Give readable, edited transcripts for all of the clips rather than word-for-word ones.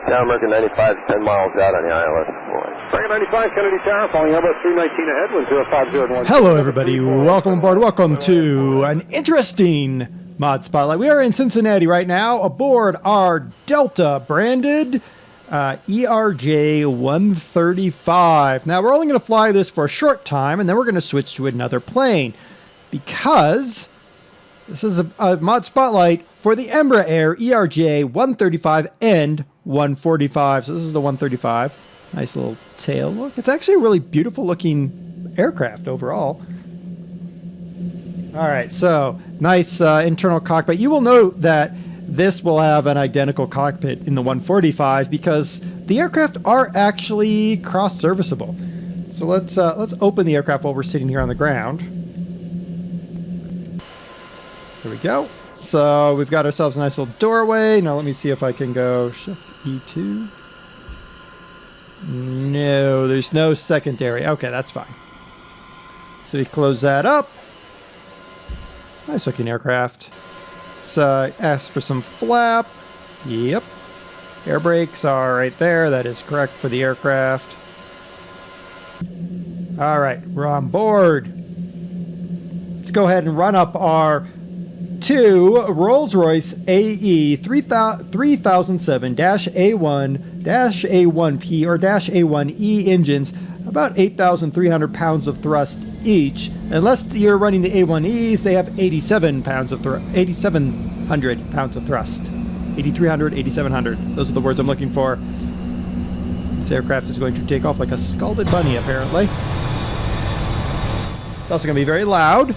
Tower American 95, 10 miles out on the ILS. American 95, Kennedy Tower, following Airbus 319 ahead, 10501. Hello, everybody. Welcome aboard. Welcome to an interesting mod spotlight. We are in Cincinnati right now aboard our Delta branded ERJ-135. Now, we're only going to fly this for a short time, and then we're going to switch to another plane because this is a mod spotlight for the Embraer ERJ-135 and 145. So this is the 135. Nice little tail look. It's actually a really beautiful looking aircraft overall. All right, so nice internal cockpit. You will note that this will have an identical cockpit in the 145 because the aircraft are actually cross-serviceable. So let's open the aircraft while we're sitting here on the ground. There we go. So we've got ourselves a nice little doorway. Now let me see if I can go Shift E2. No, there's no secondary. Okay, that's fine. So we close that up. Nice looking aircraft. Let's ask for some flap. Yep. Air brakes are right there. That is correct for the aircraft. All right, we're on board. Let's go ahead and run up our two Rolls-Royce AE 3007-A1-A1P or -A1E engines, about 8,300 pounds of thrust each. Unless you're running the A1Es, they have 8,700 pounds of thrust. 8,300, 8,700. Those are the words I'm looking for. This aircraft is going to take off like a scalded bunny, apparently. It's also going to be very loud.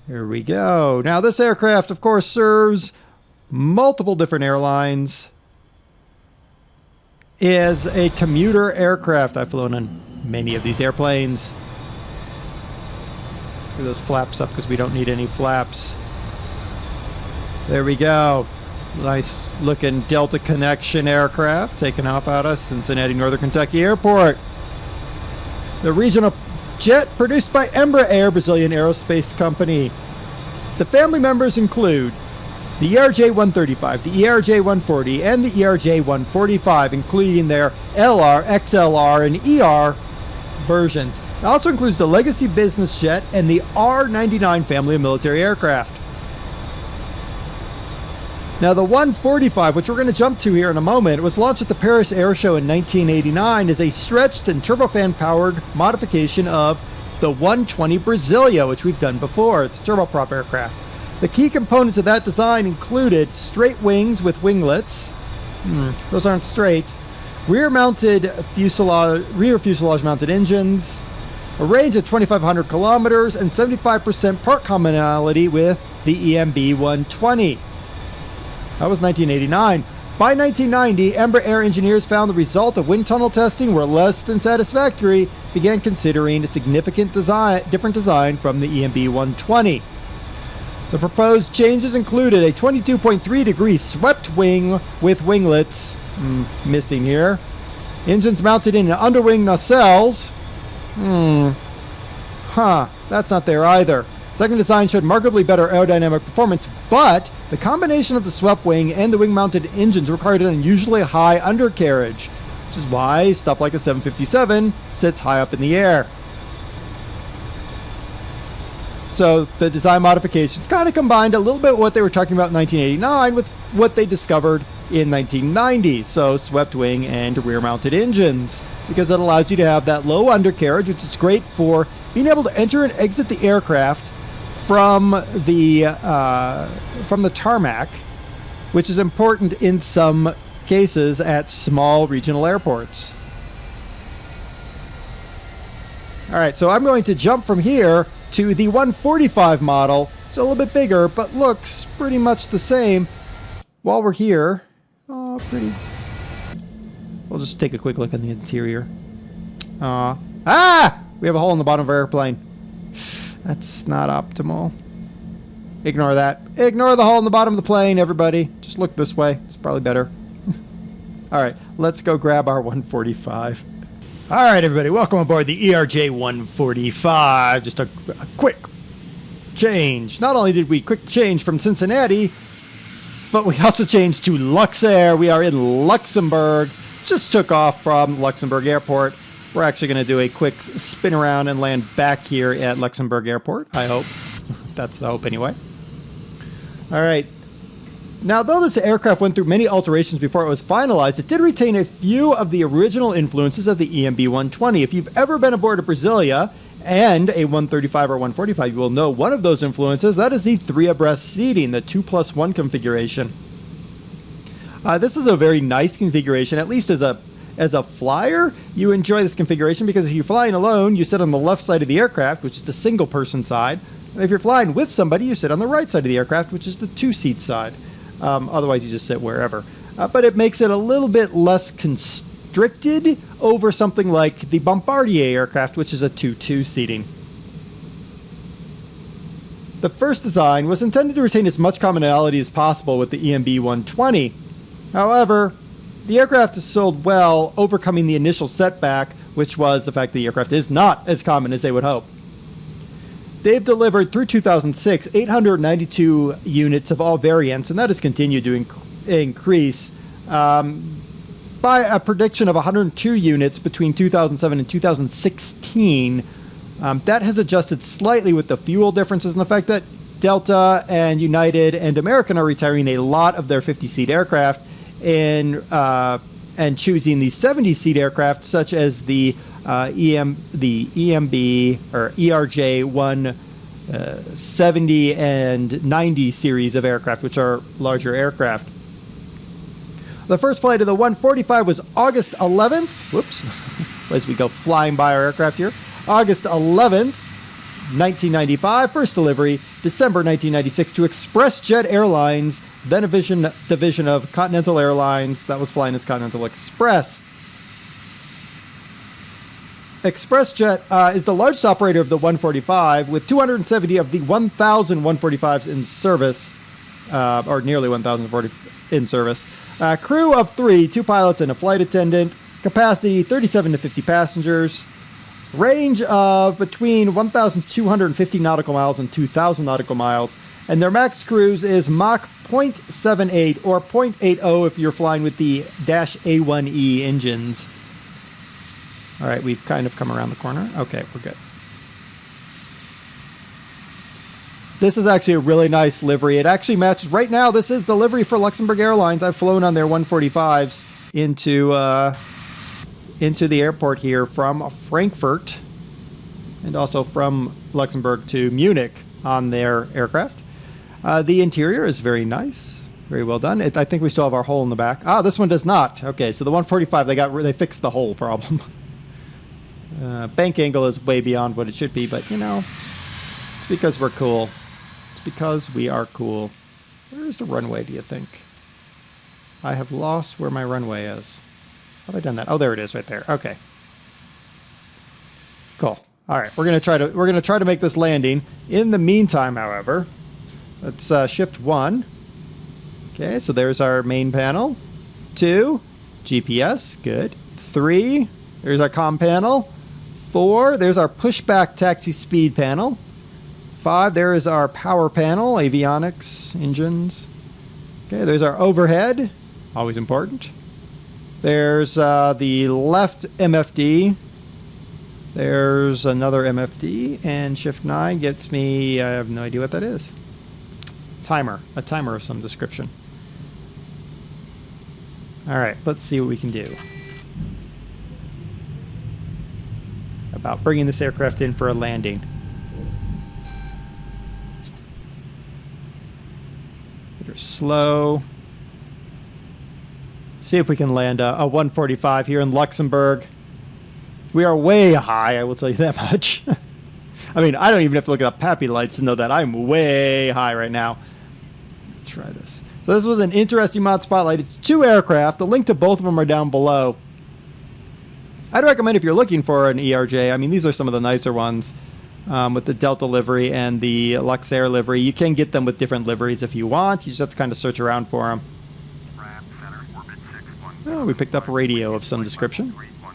Here we go. Now, this aircraft, of course, serves multiple different airlines. Is a commuter aircraft. I've flown on many of these airplanes. Get those flaps up because we don't need any flaps. There we go. Nice looking Delta Connection aircraft taking off out of Cincinnati, Northern Kentucky Airport. The regional jet produced by Embraer, Brazilian aerospace company. The family members include the ERJ-135, the ERJ-140, and the ERJ-145, including their LR, XLR, and ER versions. It also includes the Legacy business jet and the R-99 family of military aircraft. Now, the 145, which we're going to jump to here in a moment, was launched at the Paris Air Show in 1989 as a stretched and turbofan-powered modification of the 120 Brasilia, which we've done before. It's a turboprop aircraft. The key components of that design included straight wings with winglets. Those aren't straight. Rear fuselage mounted engines, a range of 2,500 kilometers, and 75% part commonality with the EMB-120. That was 1989. By 1990, Embraer engineers found the result of wind tunnel testing were less than satisfactory, began considering a significant different design from the EMB-120. The proposed changes included a 22.3-degree swept wing with winglets, missing here, engines mounted in underwing nacelles. That's not there either. Second design showed markedly better aerodynamic performance, but the combination of the swept wing and the wing-mounted engines required an unusually high undercarriage, which is why stuff like a 757 sits high up in the air. So the design modifications kind of combined a little bit what they were talking about in 1989 with what they discovered in 1990. So swept wing and rear-mounted engines, because it allows you to have that low undercarriage, which is great for being able to enter and exit the aircraft from the tarmac, which is important in some cases at small regional airports. All right, so I'm going to jump from here to the 145 model. It's a little bit bigger, but looks pretty much the same. While we're here, oh, pretty. We'll just take a quick look on the interior. We have a hole in the bottom of our airplane. That's not optimal. Ignore that. Ignore the hole in the bottom of the plane, everybody. Just look this way. It's probably better. All right, let's go grab our 145. All right, everybody, welcome aboard the ERJ-145. Just a quick change. Not only did we quick change from Cincinnati, but we also changed to Luxair. We are in Luxembourg. Just took off from Luxembourg Airport. We're actually going to do a quick spin around and land back here at Luxembourg Airport, I hope. That's the hope anyway. All right. Now, though this aircraft went through many alterations before it was finalized, it did retain a few of the original influences of the EMB-120. If you've ever been aboard a Brasilia and a 135 or 145, you will know one of those influences. That is the 3 abreast seating, the 2+1 configuration. This is a very nice configuration, at least as a flyer. You enjoy this configuration because if you're flying alone, you sit on the left side of the aircraft, which is the single-person side. And if you're flying with somebody, you sit on the right side of the aircraft, which is the 2-seat side. Otherwise, you just sit wherever. But it makes it a little bit less constricted over something like the Bombardier aircraft, which is a 2-2 seating. The first design was intended to retain as much commonality as possible with the EMB-120. However, the aircraft is sold well, overcoming the initial setback, which was the fact that the aircraft is not as common as they would hope. They've delivered through 2006 892 units of all variants, and that has continued to increase by a prediction of 102 units between 2007 and 2016. That has adjusted slightly with the fuel differences and the fact that Delta and United and American are retiring a lot of their 50-seat aircraft and choosing the 70-seat aircraft, such as the EMB or ERJ-170 and 90 series of aircraft, which are larger aircraft. The first flight of the 145 was August 11th. Whoops. As we go flying by our aircraft here. August 11th, 1995. First delivery, December 1996 to ExpressJet Airlines, then a division of Continental Airlines that was flying as Continental Express. ExpressJet is the largest operator of the 145 with 270 of the 1,000 145s in service, or nearly 1,000 in service. Crew of 3, 2 pilots and a flight attendant. Capacity 37 to 50 passengers. Range of between 1,250 nautical miles and 2,000 nautical miles. And their max cruise is Mach 0.78 or 0.80 if you're flying with the -A1E engines. All right, we've kind of come around the corner. Okay, we're good. This is actually a really nice livery. It actually matches, right now, this is the livery for Luxembourg Airlines. I've flown on their 145s into the airport here from Frankfurt and also from Luxembourg to Munich on their aircraft. The interior is very nice, very well done. I think we still have our hole in the back. Ah, this one does not. Okay, so the 145, they fixed the hole problem. Bank angle is way beyond what it should be, but you know, it's because we're cool. It's because we are cool. Where is the runway, do you think? I have lost where my runway is. How have I done that? Oh, there it is right there. Okay. Cool. All right, we're gonna try to make this landing. In the meantime, however, let's shift 1. Okay, so there's our main panel. 2, GPS, good. 3, there's our comm panel. 4, there's our pushback taxi speed panel. 5, there is our power panel, avionics, engines. Okay, there's our overhead, always important. There's the left MFD. There's another MFD, and shift 9 gets me, I have no idea what that is. A timer of some description. All right, let's see what we can do about bringing this aircraft in for a landing. Get her slow. See if we can land a 145 here in Luxembourg. We are way high, I will tell you that much. I mean, I don't even have to look at the PAPI lights to know that I'm way high right now. Try this. So this was an interesting mod spotlight. It's 2 aircraft. The link to both of them are down below. I'd recommend if you're looking for an ERJ, I mean, these are some of the nicer ones with the Delta livery and the Luxair livery. You can get them with different liveries if you want. You just have to kind of search around for them. Oh, we picked up a radio of some description. All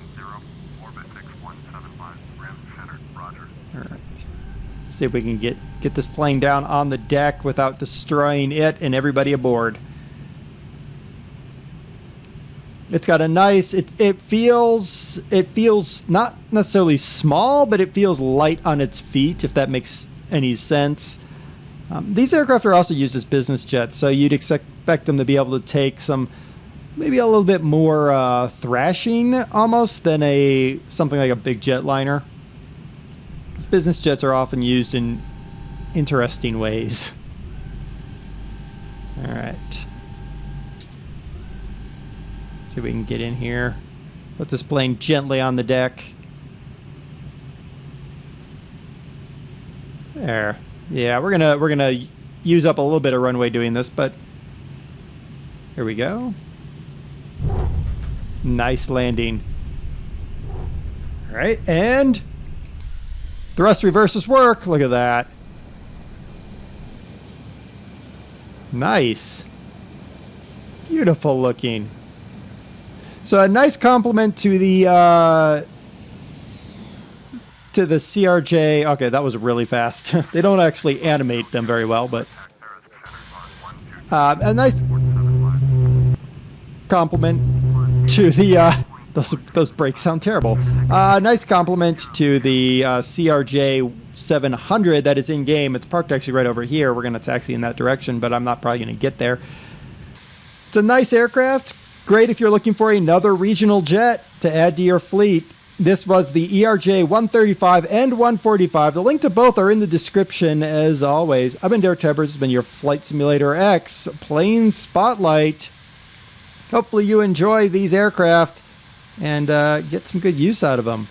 right. Let's see if we can get this plane down on the deck without destroying it and everybody aboard. It's got a nice, it feels not necessarily small, but it feels light on its feet, if that makes any sense. These aircraft are also used as business jets, so you'd expect them to be able to take some, maybe a little bit more thrashing almost than something like a big jetliner. These business jets are often used in interesting ways. All right. See if we can get in here. Put this plane gently on the deck. There. Yeah, we're gonna use up a little bit of runway doing this, but here we go. Nice landing. All right, and thrust reverses work. Look at that. Nice. Beautiful looking. So a nice compliment to the CRJ. Okay, that was really fast. They don't actually animate them very well, but a nice compliment to the those brakes sound terrible. Nice compliment to the CRJ-700 that is in game. It's parked actually right over here. We're gonna taxi in that direction, but I'm not probably gonna get there. It's a nice aircraft. Great if you're looking for another regional jet to add to your fleet. This was the ERJ-135 and 145. The link to both are in the description, as always. I've been DerTebbers. This has been your Flight Simulator X Plane Spotlight. Hopefully you enjoy these aircraft and get some good use out of them.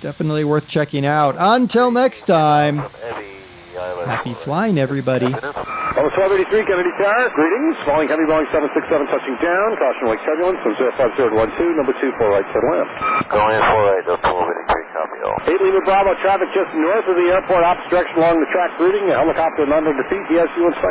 Definitely worth checking out. Until next time, happy flying, everybody. On the 1283 Kennedy Tower, greetings. Falling heavy Boeing 767 touching down. Caution wake turbulence from 05012, number 24 right, set left. Going in 48, 1283, copy all. 8 Lima Bravo, traffic just north of the airport, opposite direction along the track routing. A helicopter non-under defeat, ERC in sight.